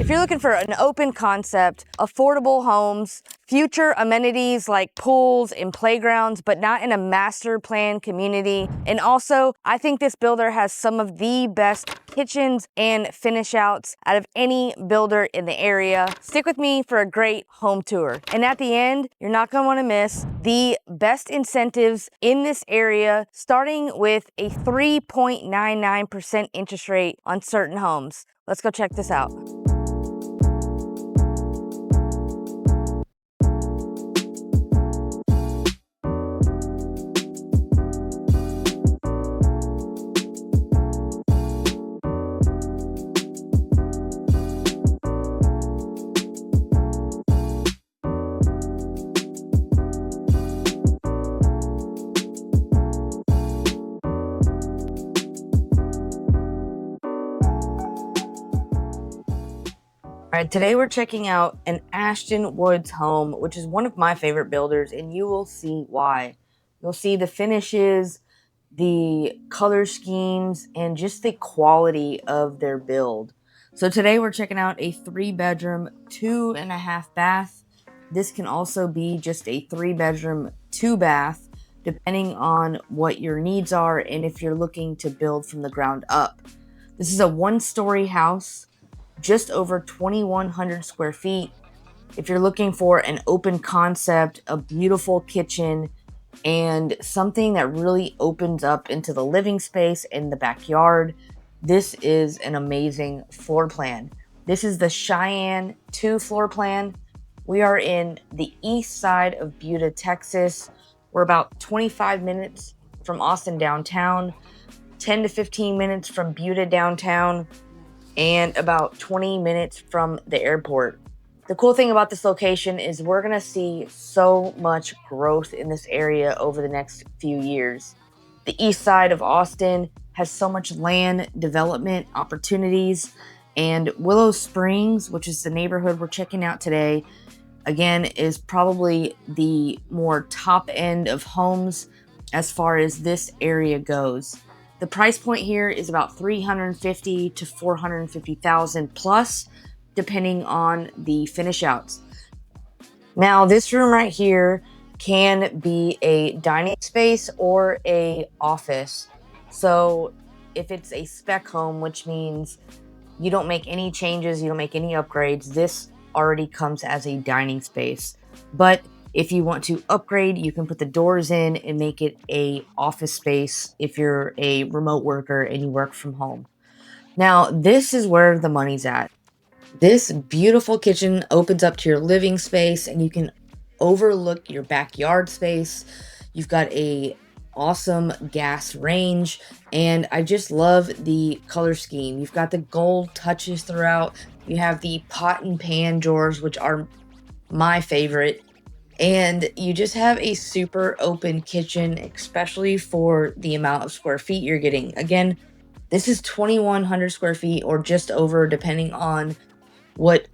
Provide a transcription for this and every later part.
If you're looking for an open concept, affordable homes, future amenities like pools and playgrounds, but not in a master plan community. And also, I think this builder has some of the best kitchens and finish outs out of any builder in the area. Stick with me for a great home tour. And at the end, you're not gonna wanna miss the best incentives in this area, starting with a 3.99% interest rate on certain homes. Let's go check this out. All right, today we're checking out an Ashton Woods home, which is one of my favorite builders, and you will see why. You'll see the finishes, the color schemes, and just the quality of their build. So today we're checking out a 3-bedroom, 2.5 bath. This can also be just a 3-bedroom, 2-bath, depending on what your needs are and if you're looking to build from the ground up. This is a 1-story house, just over 2,100 square feet. If you're looking for an open concept, a beautiful kitchen, and something that really opens up into the living space and the backyard, this is an amazing floor plan. This is the Cheyenne 2 floor plan. We are in the east side of Buda, Texas. We're about 25 minutes from Austin downtown, 10 to 15 minutes from Buda downtown, and about 20 minutes from the airport. The cool thing about this location is we're gonna see so much growth in this area over the next few years. The east side of Austin has so much land development opportunities, and Willow Springs, which is the neighborhood we're checking out today, again, is probably the more top end of homes as far as this area goes. The price point here is about $350,000 to $450,000 plus, depending on the finish outs. Now, this room right here can be a dining space or a office. So if it's a spec home, which means you don't make any changes, you don't make any upgrades, this already comes as a dining space. But if you want to upgrade, you can put the doors in and make it a office space if you're a remote worker and you work from home. Now, this is where the money's at. This beautiful kitchen opens up to your living space and you can overlook your backyard space. You've got a awesome gas range, and I just love the color scheme. You've got the gold touches throughout. You have the pot and pan drawers, which are my favorite. And you just have a super open kitchen, especially for the amount of square feet you're getting. Again, this is 2,100 square feet or just over, depending on what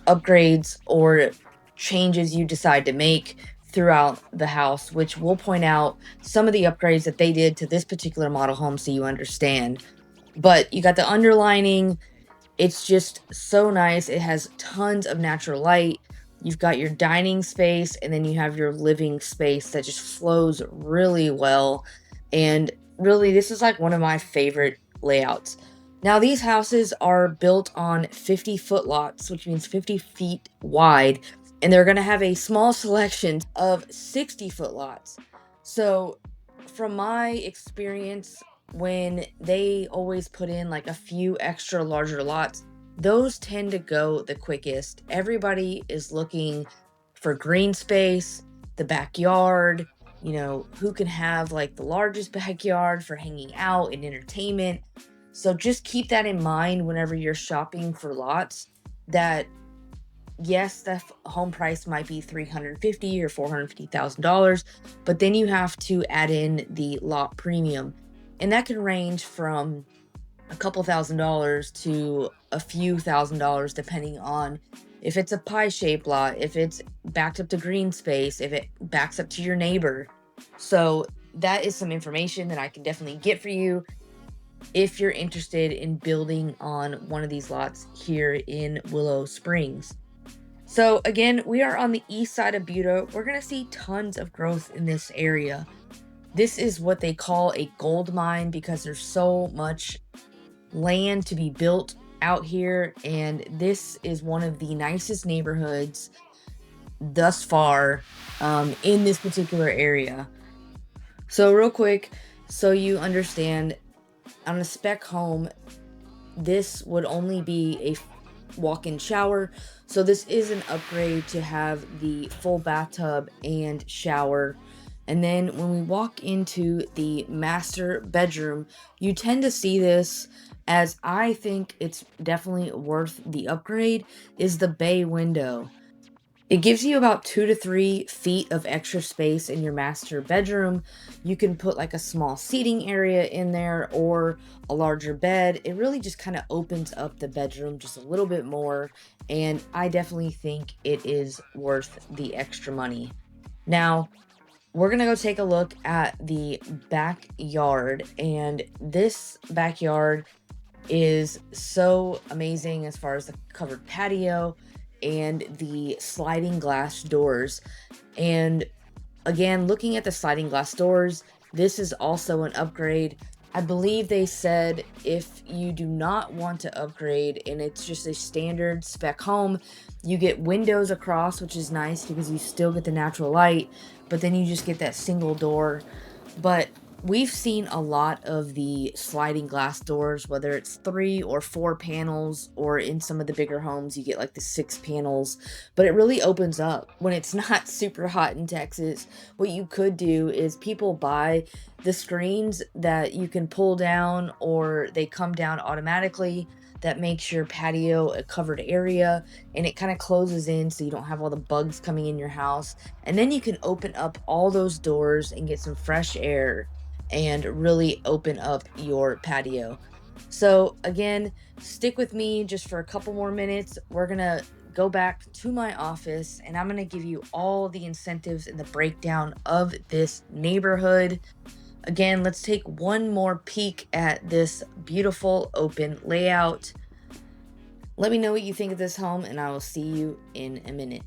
upgrades or changes you decide to make throughout the house, which we'll point out some of the upgrades that they did to this particular model home so you understand. But you got the underlining. It's just so nice. It has tons of natural light. You've got your dining space, and then you have your living space that just flows really well. And really, this is like one of my favorite layouts. Now, these houses are built on 50-foot lots, which means 50 feet wide, and they're going to have a small selection of 60-foot lots. So from my experience, when they always put in like a few extra larger lots, those tend to go the quickest. Everybody is looking for green space, the backyard, who can have like the largest backyard for hanging out and entertainment. So just keep that in mind whenever you're shopping for lots, that yes, the home price might be $350,000 or $450,000, but then you have to add in the lot premium. And that can range from a couple $1,000s to a few $1,000s, depending on if it's a pie-shaped lot, if it's backed up to green space, if it backs up to your neighbor. So that is some information that I can definitely get for you. if you're interested in building on one of these lots here in Willow Springs. So again, we are on the east side of Buda. We're going to see tons of growth in this area. This is what they call a gold mine because there's so much land to be built out here, and this is one of the nicest neighborhoods thus far in this particular area. So real quick, so you understand, on a spec home, this would only be a walk-in shower. So this is an upgrade to have the full bathtub and shower. And then when we walk into the master bedroom, you tend to see this, as I think it's definitely worth the upgrade, is the bay window. It gives you about 2 to 3 feet of extra space in your master bedroom. You can put like a small seating area in there or a larger bed. It really just kind of opens up the bedroom just a little bit more, and I definitely think it is worth the extra money. Now, we're gonna go take a look at the backyard, and this backyard is so amazing as far as the covered patio and the sliding glass doors. And again, looking at the sliding glass doors, this is also an upgrade. I believe they said if you do not want to upgrade and it's just a standard spec home, you get windows across, which is nice because you still get the natural light, but then you just get that single door. But we've seen a lot of the sliding glass doors, whether it's 3 or 4 panels, or in some of the bigger homes you get like the 6 panels, but it really opens up when it's not super hot in Texas. What you could do is people buy the screens that you can pull down, or they come down automatically, that makes your patio a covered area, and it kind of closes in so you don't have all the bugs coming in your house. And then you can open up all those doors and get some fresh air and really open up your patio. So again, stick with me just for a couple more minutes. We're gonna go back to my office and I'm gonna give you all the incentives and the breakdown of this neighborhood. Again, let's take one more peek at this beautiful open layout. Let me know what you think of this home, and I will see you in a minute.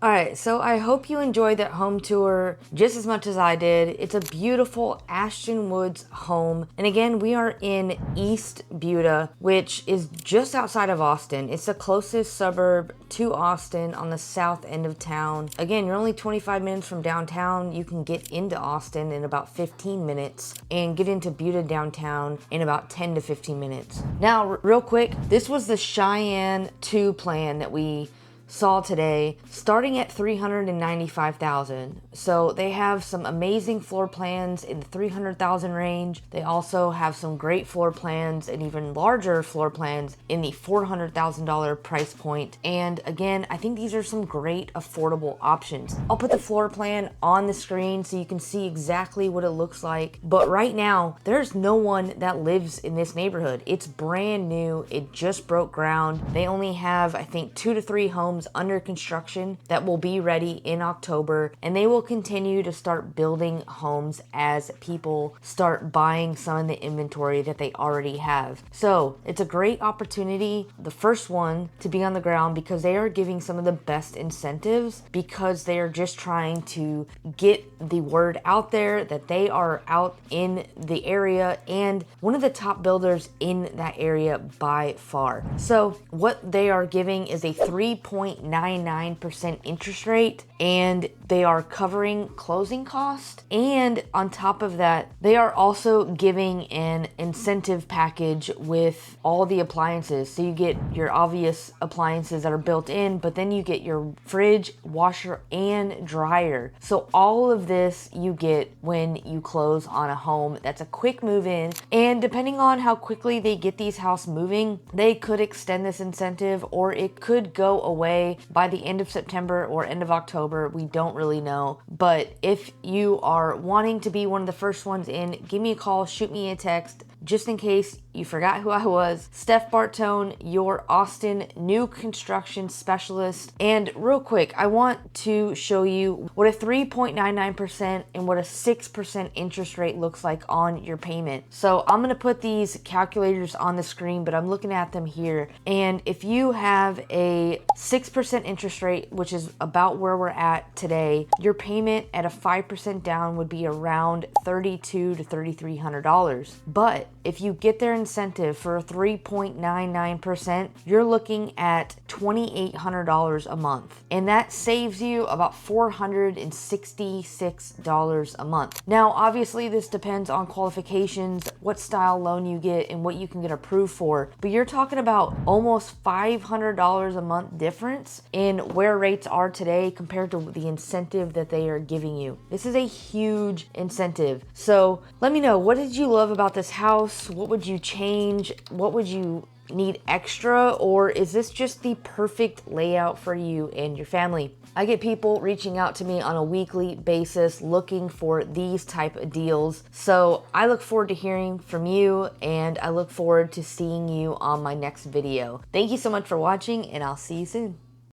Alright, so I hope you enjoyed that home tour just as much as I did. It's a beautiful Ashton Woods home. And again, we are in East Buda, which is just outside of Austin. It's the closest suburb to Austin on the south end of town. Again, you're only 25 minutes from downtown. You can get into Austin in about 15 minutes and get into Buda downtown in about 10 to 15 minutes. Now, real quick, this was the Cheyenne 2 plan that we saw today, starting at $395,000. So they have some amazing floor plans in the $300,000 range. They also have some great floor plans and even larger floor plans in the $400,000 price point. And again, I think these are some great affordable options. I'll put the floor plan on the screen so you can see exactly what it looks like. But right now, there's no one that lives in this neighborhood. It's brand new. It just broke ground. They only have, I think, 2 to 3 homes under construction that will be ready in October, and they will continue to start building homes as people start buying some of the inventory that they already have. So it's a great opportunity, the first one, to be on the ground, because they are giving some of the best incentives, because they are just trying to get the word out there that they are out in the area and one of the top builders in that area by far. So what they are giving is a 3.99% interest rate, and they are covering closing cost. And on top of that, they are also giving an incentive package with all the appliances. So you get your obvious appliances that are built in, but then you get your fridge, washer, and dryer. So all of this you get when you close on a home that's a quick move in. And depending on how quickly they get these houses moving, they could extend this incentive, or it could go away by the end of September or end of October. We don't really know. But if you are wanting to be one of the first ones in, give me a call, shoot me a text, just in case you forgot who I was. Steph Bartone, your Austin new construction specialist. And real quick, I want to show you what a 3.99% and what a 6% interest rate looks like on your payment. So I'm gonna put these calculators on the screen, but I'm looking at them here. And if you have a 6% interest rate, which is about where we're at today, your payment at a 5% down would be around $3,200 to $3,300. But if you get their incentive for a 3.99%, you're looking at $2,800 a month. And that saves you about $466 a month. Now, obviously this depends on qualifications, what style loan you get, and what you can get approved for. But you're talking about almost $500 a month difference in where rates are today compared to the incentive that they are giving you. This is a huge incentive. So let me know, what did you love about this house? What would you change? What would you need extra? Or is this just the perfect layout for you and your family? I get people reaching out to me on a weekly basis looking for these type of deals. So I look forward to hearing from you, and I look forward to seeing you on my next video. Thank you so much for watching, and I'll see you soon.